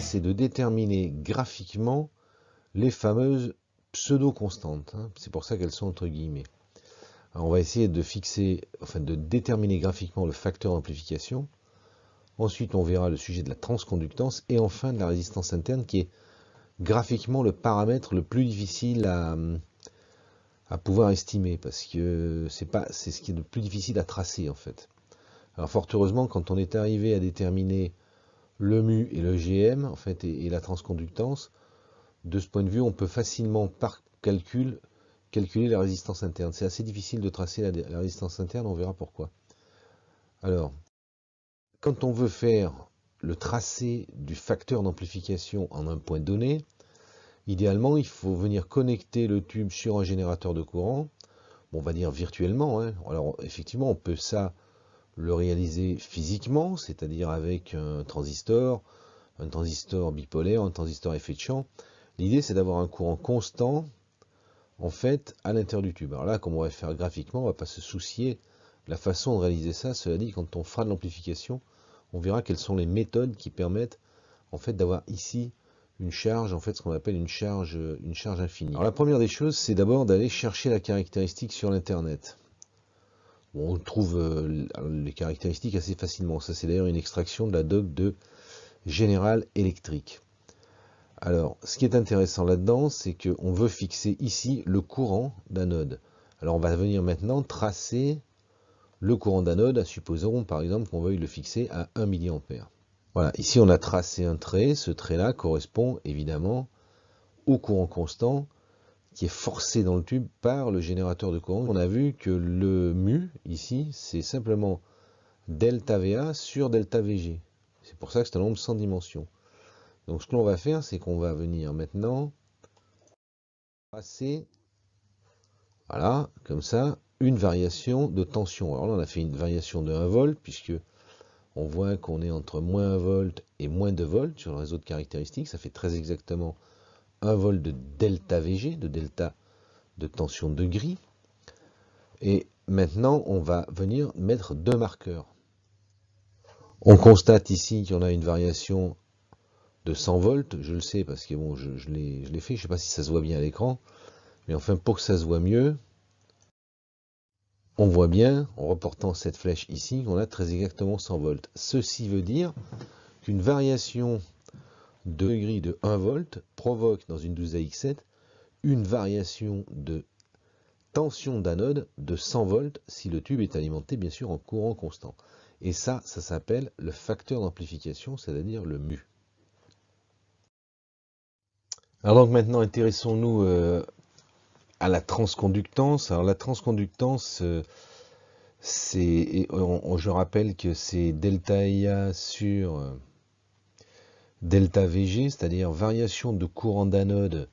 c'est de déterminer graphiquement les fameuses pseudo-constantes. C'est pour ça qu'elles sont entre guillemets. Alors on va essayer de fixer, enfin de déterminer graphiquement le facteur d'amplification. Ensuite, on verra le sujet de la transconductance et enfin de la résistance interne qui est graphiquement le paramètre le plus difficile à pouvoir estimer parce que c'est ce qui est le plus difficile à tracer en fait. Alors fort heureusement, quand on est arrivé à déterminer le mu et le GM en fait et la transconductance, de ce point de vue, on peut facilement par calculer la résistance interne. C'est assez difficile de tracer la résistance interne, on verra pourquoi. Alors, quand on veut faire le tracé du facteur d'amplification en un point donné, idéalement, il faut venir connecter le tube sur un générateur de courant, bon, on va dire virtuellement. Alors, effectivement, on peut ça le réaliser physiquement, c'est-à-dire avec un transistor bipolaire, un transistor effet de champ. L'idée, c'est d'avoir un courant constant, en fait, à l'intérieur du tube. Alors là, comme on va faire graphiquement, on ne va pas se soucier de la façon de réaliser ça. Cela dit, quand on fera de l'amplification, on verra quelles sont les méthodes qui permettent, en fait, d'avoir ici une charge, en fait, ce qu'on appelle une charge infinie. Alors la première des choses, c'est d'abord d'aller chercher la caractéristique sur l'internet. Bon, on trouve les caractéristiques assez facilement. Ça, c'est d'ailleurs une extraction de la doc de General Electric. Alors, ce qui est intéressant là-dedans, c'est qu'on veut fixer ici le courant d'anode. Alors, on va venir maintenant tracer le courant d'anode, supposons par exemple qu'on veuille le fixer à 1 mA. Voilà, ici on a tracé un trait, ce trait-là correspond évidemment au courant constant qui est forcé dans le tube par le générateur de courant. On a vu que le mu, ici, c'est simplement delta VA sur delta VG. C'est pour ça que c'est un nombre sans dimension. Donc ce que l'on va faire, c'est qu'on va venir maintenant tracer, voilà, comme ça, une variation de tension. Alors là, on a fait une variation de 1 volt, puisque on voit qu'on est entre moins 1 volt et moins 2 volts sur le réseau de caractéristiques. Ça fait très exactement 1 volt de delta VG, de delta de tension de gris. Et maintenant, on va venir mettre deux marqueurs. On constate ici qu'il y en a une variation de 100 volts, je le sais parce que bon, je l'ai fait, je ne sais pas si ça se voit bien à l'écran, mais enfin pour que ça se voit mieux, on voit bien, en reportant cette flèche ici, qu'on a très exactement 100 volts. Ceci veut dire qu'une variation de degré de 1 volt provoque dans une 12AX7 une variation de tension d'anode de 100 volts si le tube est alimenté bien sûr en courant constant. Et ça s'appelle le facteur d'amplification, c'est-à-dire le mu. Alors donc maintenant intéressons-nous à la transconductance. Alors la transconductance, je rappelle que c'est delta IA sur delta VG, c'est-à-dire variation de courant d'anode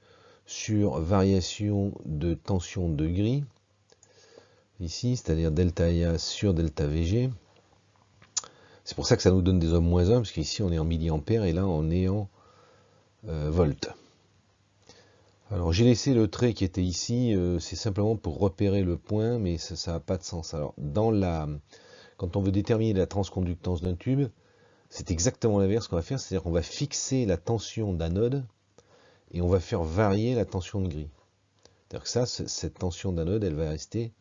sur variation de tension de gris, ici, c'est-à-dire delta IA sur delta VG. C'est pour ça que ça nous donne des ohms moins 1, parce qu'ici on est en milliampères et là on est en volts. Alors j'ai laissé le trait qui était ici, c'est simplement pour repérer le point, mais ça n'a pas de sens. Alors quand on veut déterminer la transconductance d'un tube, c'est exactement l'inverse qu'on va faire, c'est-à-dire qu'on va fixer la tension d'anode et on va faire varier la tension de gris. C'est-à-dire que cette tension d'anode, elle va rester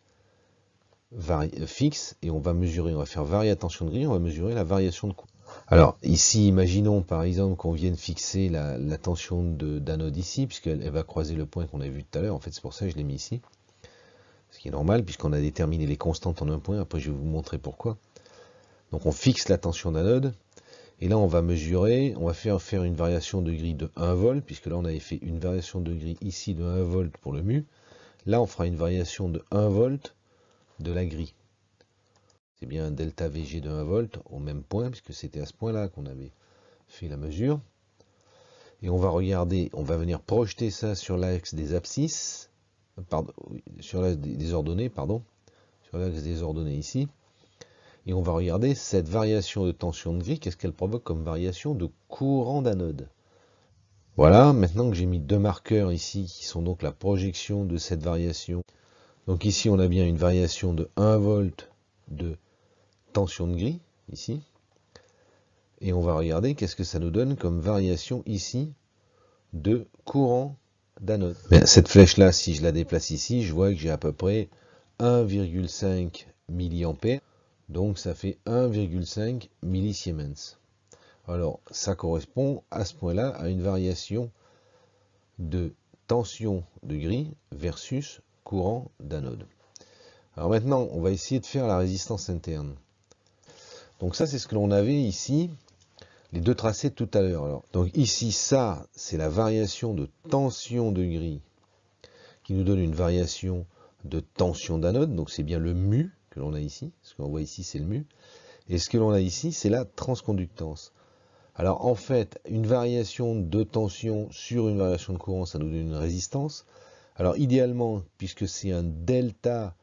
fixe et on va faire varier la tension de gris, on va mesurer la variation de courant. Alors ici, imaginons par exemple qu'on vienne fixer la tension d'anode ici, puisqu'elle va croiser le point qu'on a vu tout à l'heure. En fait, c'est pour ça que je l'ai mis ici. Ce qui est normal, puisqu'on a déterminé les constantes en un point. Après, je vais vous montrer pourquoi. Donc on fixe la tension d'anode. Et là, on va mesurer, on va faire une variation de gris de 1 volt, puisque là, on avait fait une variation de gris ici de 1 volt pour le mu. Là, on fera une variation de 1 volt de la grille. C'est bien un delta VG de 1 volt au même point, puisque c'était à ce point-là qu'on avait fait la mesure. Et on va regarder, on va venir projeter ça sur l'axe des abscisses, sur l'axe des ordonnées, sur l'axe des ordonnées ici. Et on va regarder cette variation de tension de gris, qu'est-ce qu'elle provoque comme variation de courant d'anode. Voilà, maintenant que j'ai mis deux marqueurs ici, qui sont donc la projection de cette variation. Donc ici, on a bien une variation de 1 volt de tension de gris, ici. Et on va regarder qu'est-ce que ça nous donne comme variation ici de courant d'anode. Cette flèche-là, si je la déplace ici, je vois que j'ai à peu près 1,5 mA. Donc ça fait 1,5 millisiemens. Alors ça correspond à ce point-là à une variation de tension de grille versus courant d'anode. Alors maintenant, on va essayer de faire la résistance interne. Donc ça, c'est ce que l'on avait ici, les deux tracés de tout à l'heure. Donc ici, ça, c'est la variation de tension de grille qui nous donne une variation de tension d'anode. Donc c'est bien le mu que l'on a ici. Ce qu'on voit ici, c'est le mu. Et ce que l'on a ici, c'est la transconductance. Alors en fait, une variation de tension sur une variation de courant, ça nous donne une résistance. Alors idéalement, puisque c'est un delta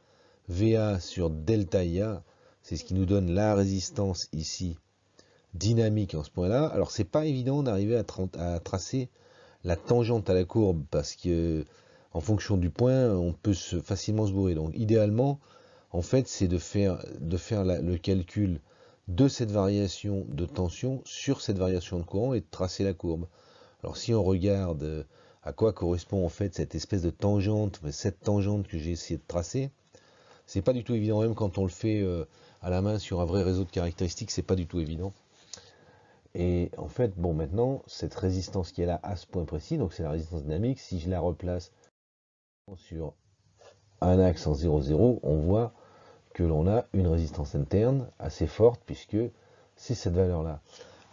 VA sur delta IA, c'est ce qui nous donne la résistance ici, dynamique en ce point-là. Alors c'est pas évident d'arriver à tracer la tangente à la courbe, parce que en fonction du point, on peut facilement se bourrer. Donc idéalement, en fait, c'est de faire le calcul de cette variation de tension sur cette variation de courant et de tracer la courbe. Alors si on regarde à quoi correspond en fait cette espèce de tangente, cette tangente que j'ai essayé de tracer, c'est pas du tout évident, même quand on le fait à la main sur un vrai réseau de caractéristiques, c'est pas du tout évident. Et en fait, bon, maintenant, cette résistance qui est là à ce point précis, donc c'est la résistance dynamique, si je la replace sur un axe en 0,0, on voit que l'on a une résistance interne assez forte, puisque c'est cette valeur-là.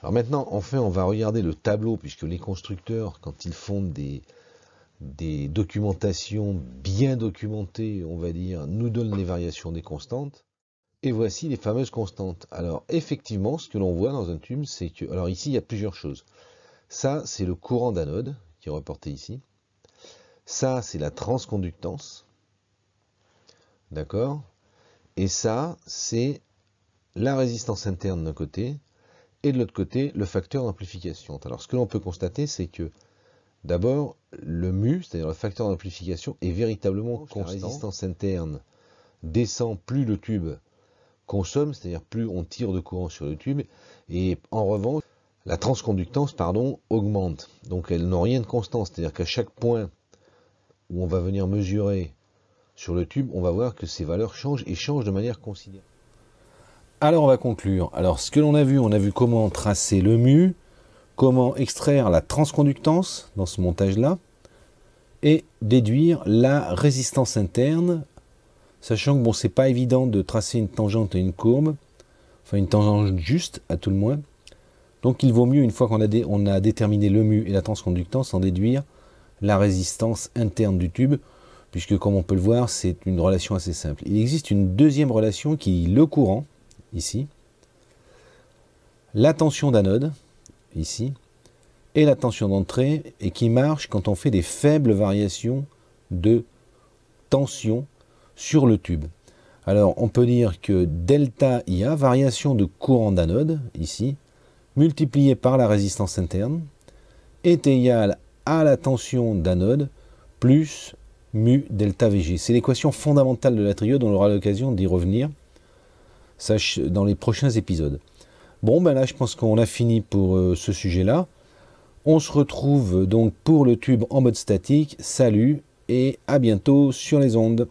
Alors maintenant, enfin, on va regarder le tableau, puisque les constructeurs, quand ils font des documentations bien documentées, on va dire, nous donnent les variations des constantes. Et voici les fameuses constantes. Alors effectivement, ce que l'on voit dans un tube, c'est que... Alors ici, il y a plusieurs choses. Ça, c'est le courant d'anode, qui est reporté ici. Ça, c'est la transconductance. D'accord? Et ça, c'est la résistance interne d'un côté, et de l'autre côté, le facteur d'amplification. Alors ce que l'on peut constater, c'est que d'abord, le mu, c'est-à-dire le facteur d'amplification, est véritablement constant. La résistance interne descend, plus le tube consomme, c'est-à-dire plus on tire de courant sur le tube, et en revanche, la transconductance, augmente. Donc elles n'ont rien de constant, c'est-à-dire qu'à chaque point où on va venir mesurer sur le tube, on va voir que ces valeurs changent, et changent de manière considérable. Alors on va conclure. Alors ce que l'on a vu comment tracer le mu, comment extraire la transconductance dans ce montage-là, et déduire la résistance interne, sachant que bon, c'est pas évident de tracer une tangente et une courbe, enfin une tangente juste à tout le moins. Donc il vaut mieux, une fois qu'on a déterminé le mu et la transconductance, en déduire la résistance interne du tube, puisque comme on peut le voir, c'est une relation assez simple. Il existe une deuxième relation qui est le courant, ici, la tension d'anode, ici, et la tension d'entrée, et qui marche quand on fait des faibles variations de tension sur le tube. Alors on peut dire que delta IA, variation de courant d'anode, ici, multiplié par la résistance interne, est égal à la tension d'anode plus mu delta VG. C'est l'équation fondamentale de la triode, on aura l'occasion d'y revenir dans les prochains épisodes. Bon, ben là je pense qu'on a fini pour ce sujet-là. On se retrouve donc pour le tube en mode statique. Salut et à bientôt sur les ondes.